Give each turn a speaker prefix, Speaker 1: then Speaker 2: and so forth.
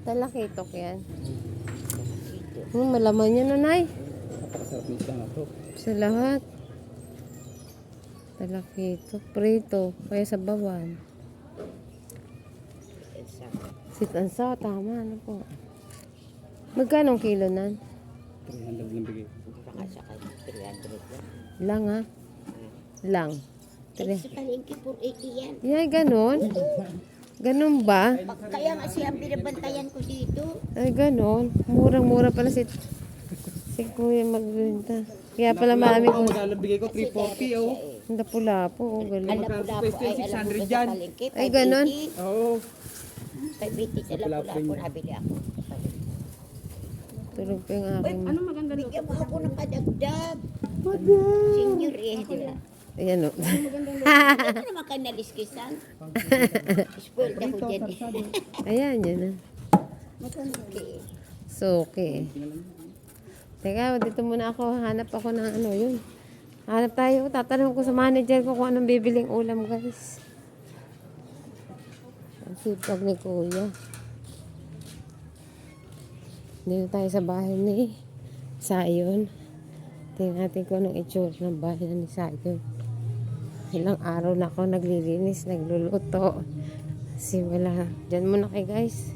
Speaker 1: Talakitok yan. Malaman yan, nanay.
Speaker 2: Napakasarap ng isda na to.
Speaker 1: Sa lahat. Talakitok. Prito. Kaya sa bawan. Sit and saw. Tama. Ano po? Magkano kilo nan?
Speaker 2: 300 lang bigay.
Speaker 1: Lang ha? Lang.
Speaker 3: Sa palengke 480 yan.
Speaker 1: Yay, ganun? Ganun ba?
Speaker 3: Kaya nga siya ang binabantayan ko dito.
Speaker 1: Ay, ganun. Murang-mura pala si Kuya magbenta. Kaya pala marami ko.
Speaker 2: Magkano bigay ko? 340 oh.
Speaker 1: Ang dapula po. Oh, galing.
Speaker 3: Alam mo po ay alam mo
Speaker 2: 600
Speaker 3: sa
Speaker 2: dyan.
Speaker 3: palengke.
Speaker 1: Ay, ganun?
Speaker 2: Oo.
Speaker 3: 580 sa lapu-lapu nabili ako.
Speaker 1: Tulog pa yung aking.
Speaker 3: Bigyan mo ako ng kadagdag. Senior eh, di ba?
Speaker 1: Ayan o.
Speaker 3: Ano naman ka naliskisan? Spoiled ako dyan.
Speaker 1: Ayan, yun na.
Speaker 3: Okay.
Speaker 1: So, okay. Teka, dito muna ako. Hanap ako ng ano yun. Hanap tayo. Tatanong ko sa manager ko kung anong bibiling ulam, guys. Ang sipag ni Kuya. Dito tayo sa bahay ni Sayon. Tingnan natin kung anong itsura ng bahay ni Sayon. Ilang araw na ako naglilinis, nagluluto. Kasi wala. Diyan muna kayo guys.